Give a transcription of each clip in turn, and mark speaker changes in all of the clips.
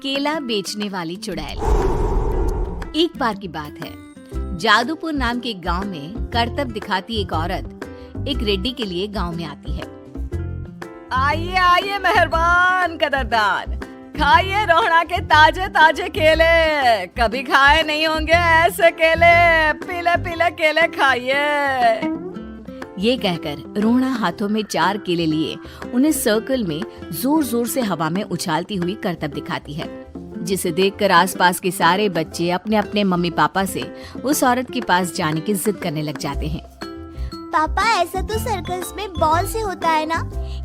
Speaker 1: केला बेचने वाली चुड़ैल। एक बार की बात है, जादूपुर नाम के एक गांव में करतब दिखाती एक औरत एक रेड्डी के लिए गांव में आती है।
Speaker 2: आइए आइए मेहरबान कदरदान, खाइए रोहड़ा के ताजे ताजे केले। कभी खाए नहीं होंगे ऐसे केले, पीले पीले केले खाइए।
Speaker 1: ये कहकर रोहड़ा हाथों में 4 केले लिए उन्हें सर्कल में जोर जोर से हवा में उछालती हुई करतब दिखाती है, जिसे देखकर आसपास के सारे बच्चे अपने अपने मम्मी पापा से उस औरत के पास जाने की जिद करने लग जाते हैं।
Speaker 3: पापा, ऐसा तो सर्कस में बॉल से होता है ना,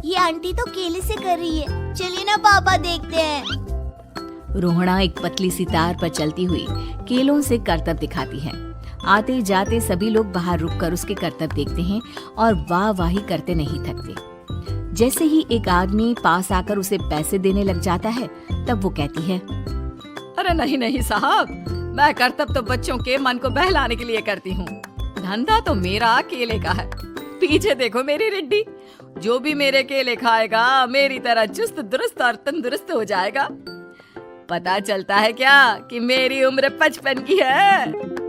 Speaker 3: ये आंटी तो केले से कर रही है। चलिए ना पापा, देखते हैं।
Speaker 1: रोहड़ा एक पतली सी तार पर चलती हुई केलों से करतब दिखाती है। आते जाते सभी लोग बाहर रुककर उसके करतब देखते हैं और वाह वाही करते नहीं थकते। जैसे ही एक आदमी पास आकर उसे पैसे देने लग जाता है, तब वो कहती है,
Speaker 2: अरे नहीं नहीं साहब, मैं करतब तो बच्चों के मन को बहलाने के लिए करती हूँ। धंधा तो मेरा केले का है। पीछे देखो मेरी रिड्डी, जो भी मेरे केले खाएगा मेरी तरह चुस्त दुरुस्त और तंदुरुस्त हो जाएगा। पता चलता है क्या कि मेरी उम्र 55 की है।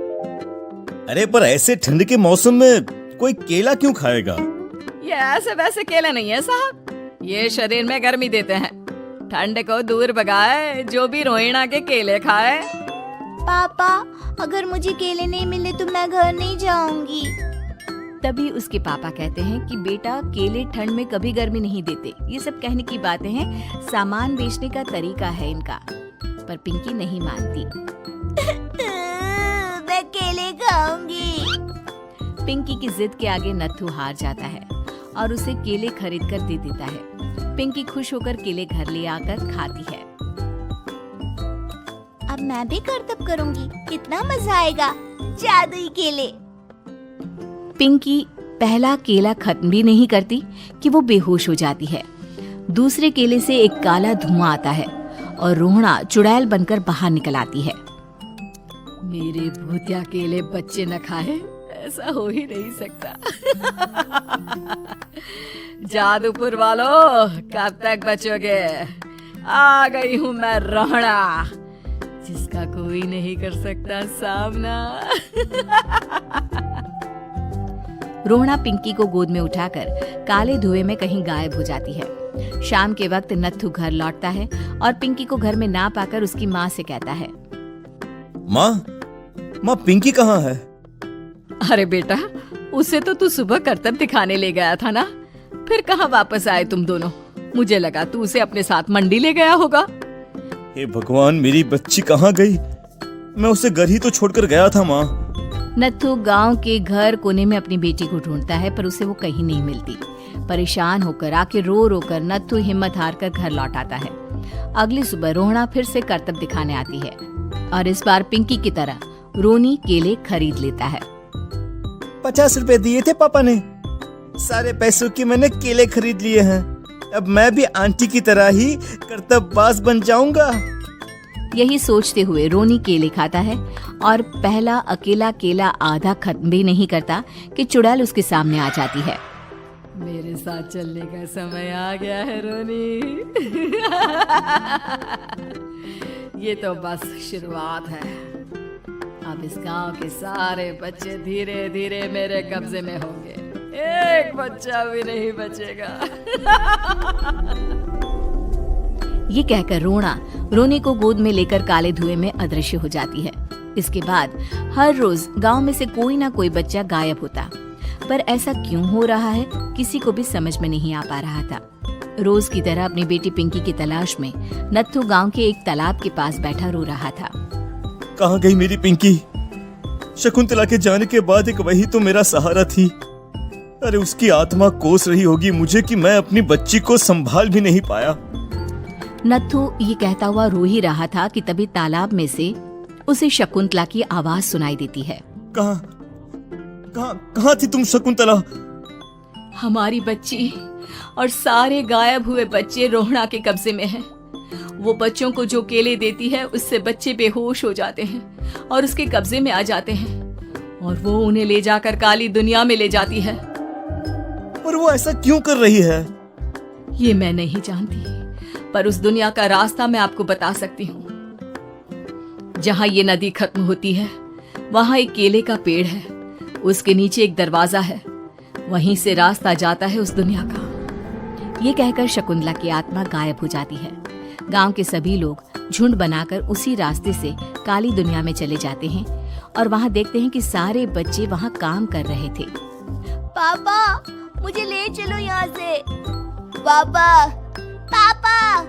Speaker 4: अरे पर ऐसे ठंड के मौसम में कोई केला क्यों खाएगा?
Speaker 2: ये ऐसे वैसे केले नहीं है साहब, ये शरीर में गर्मी देते हैं। ठंड को दूर भगाए जो भी रोहिणा के केले खाए।
Speaker 3: पापा, अगर मुझे केले नहीं मिले तो मैं घर नहीं जाऊंगी।
Speaker 1: तभी उसके पापा कहते हैं कि बेटा, केले ठंड में कभी गर्मी नहीं देते। ये सब कहने की बातें हैं, सामान बेचने का तरीका है इनका। पर पिंकी नहीं मानती।
Speaker 3: मैं केले खाऊंगी।
Speaker 1: पिंकी की जिद के आगे नत्थू हार जाता है और उसे केले खरीद कर दे देता है। पिंकी खुश होकर केले घर ले आकर खाती है।
Speaker 3: अब मैं भी करतब करूंगी, कितना मजा आएगा। जादुई केले।
Speaker 1: पिंकी पहला केला खत्म भी नहीं करती कि वो बेहोश हो जाती है। दूसरे केले से एक काला धुआं आता है और रोहड़ा चुड़ैल बनकर बाहर निकल आती है।
Speaker 2: मेरे भूतिया केले बच्चे न खाए, ऐसा हो ही नहीं सकता। जादूपुर वालों, कब तक बचोगे? आ गई हूँ मैं रोहड़ा, जिसका कोई नहीं कर सकता सामना।
Speaker 1: रोहड़ा पिंकी को गोद में उठाकर काले धुएं में कहीं गायब हो जाती है। शाम के वक्त नत्थू घर लौटता है और पिंकी को घर में ना पाकर उसकी माँ से कहता है,
Speaker 4: माँ पिंकी कहाँ है?
Speaker 2: अरे बेटा, उसे तो तू सुबह करतब दिखाने ले गया था ना, फिर कहाँ वापस आए तुम दोनों? मुझे लगा तू उसे अपने साथ मंडी ले गया होगा।
Speaker 4: हे भगवान, मेरी बच्ची कहाँ गई? मैं उसे घर ही तो छोड़कर गया था माँ।
Speaker 1: नत्थू गांव के घर कोने में अपनी बेटी को ढूंढता है, पर उसे वो कहीं नहीं मिलती। परेशान होकर आखिर रो रो कर नत्थू हिम्मत हार कर घर लौट आता है। अगली सुबह रोहड़ा फिर से करतब दिखाने आती है और इस बार पिंकी की तरह रोनी केले खरीद लेता है।
Speaker 4: 50 रुपए दिए थे पापा ने, सारे पैसों की मैंने केले खरीद लिए हैं। अब मैं भी आंटी की तरह ही करतबबाज बन जाऊंगा।
Speaker 1: यही सोचते हुए रोनी केले खाता है और पहला अकेला केला आधा खत्म भी नहीं करता कि चुड़ैल उसके सामने आ जाती है।
Speaker 2: मेरे साथ चलने का समय आ गया है रोनी। ये तो बस शुरुआत है। अब इस गांव के सारे बच्चे धीरे धीरे मेरे कब्जे में होंगे, एक बच्चा भी नहीं बचेगा।
Speaker 1: ये कहकर रोना रोनी को गोद में लेकर काले धुएं में अदृश्य हो जाती है। इसके बाद हर रोज गांव में से कोई ना कोई बच्चा गायब होता, पर ऐसा क्यों हो रहा है किसी को भी समझ में नहीं आ पा रहा था। रोज की तरह अपनी बेटी पिंकी की तलाश में नत्थू गांव के एक तालाब के पास बैठा रो रहा था।
Speaker 4: कहाँ गई मेरी पिंकी? शकुंतला के जाने के बाद एक वही तो मेरा सहारा थी। अरे उसकी आत्मा कोस रही होगी मुझे कि मैं अपनी बच्ची को संभाल भी नहीं पाया।
Speaker 1: नत्थू ये कहता हुआ रो ही रहा था कि तभी तालाब में से उसे शकुंतला की आवाज सुनाई देती है।
Speaker 4: कहाँ थी तुम शकुंतला?
Speaker 2: हमारी बच्ची और सारे गायब हुए बच्चे रोहड़ा के कब्जे में हैं। वो बच्चों को जो केले देती है उससे बच्चे बेहोश हो जाते हैं और उसके कब्जे में आ जाते हैं और वो उन्हें ले जाकर काली दुनिया में ले जाती है।
Speaker 4: और वो ऐसा क्यों कर रही है?
Speaker 2: ये मैं नहीं जानती, पर उस दुनिया का रास्ता मैं आपको बता सकती हूँ। जहाँ ये नदी खत्म होती है वहाँ एक केले का पेड़ है, उसके नीचे एक दरवाजा है, वहीं से रास्ता जाता है उस दुनिया का।
Speaker 1: ये कहकर शकुंतला की आत्मा गायब हो जाती है। गांव के सभी लोग झुंड बनाकर उसी रास्ते से काली दुनिया में चले जाते हैं और वहाँ देखते हैं कि सारे बच्चे वहाँ काम कर रहे थे।
Speaker 3: पापा मुझे ले चलो यहाँ से। पापा पापा।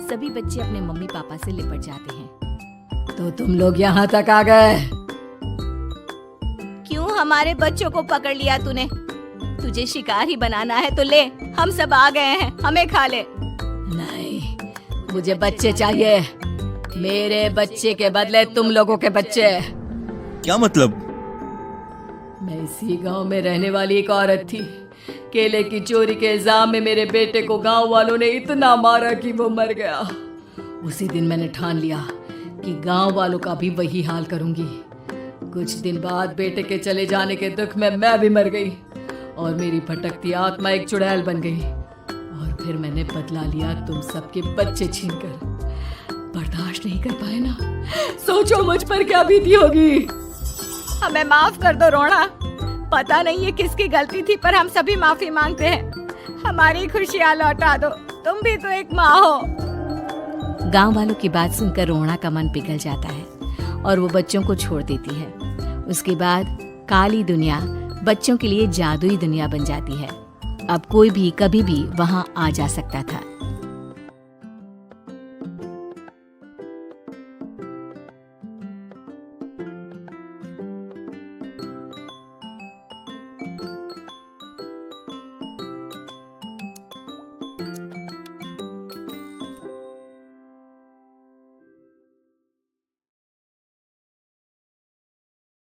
Speaker 1: सभी बच्चे अपने मम्मी पापा से लिपट जाते हैं।
Speaker 2: तो तुम लोग यहाँ तक आ गए?
Speaker 1: क्यों हमारे बच्चों को पकड़ लिया तूने? तुझे शिकार ही बनाना है तो ले, हम सब आ गए हैं, हमें खा ले।
Speaker 2: नहीं, मुझे बच्चे चाहिए। मेरे बच्चे के बदले तुम लोगों के बच्चे।
Speaker 4: क्या मतलब?
Speaker 2: मैं इसी गांव में रहने वाली एक औरत थी। केले की चोरी के इल्जाम में मेरे बेटे को गांव वालों ने इतना मारा कि वो मर गया। उसी दिन मैंने ठान लिया कि गांव वालों का भी वही हाल करूंगी। कुछ दिन बाद बेटे के चले जाने के दुख में मैं भी मर गई और मेरी भटकती आत्मा एक चुड़ैल बन गई। और फिर मैंने बदला लिया तुम सबके बच्चे छीनकर। बर्दाश्त नहीं कर पाए ना? सोचो मुझ पर क्या बीती होगी।
Speaker 1: हमें माफ कर दो रोना। पता नहीं ये किसकी गलती थी, पर हम सभी माफी मांगते हैं। हमारी खुशियाँ लौटा दो, तुम भी तो एक माँ हो। गांव वालों की बात सुनकर रोना का मन पिघल जाता है और वो बच्चों को छोड़ देती है। उसके बाद काली दुनिया बच्चों के लिए जादुई दुनिया बन जाती है। अब कोई भी कभी भी वहां आ जा सकता था।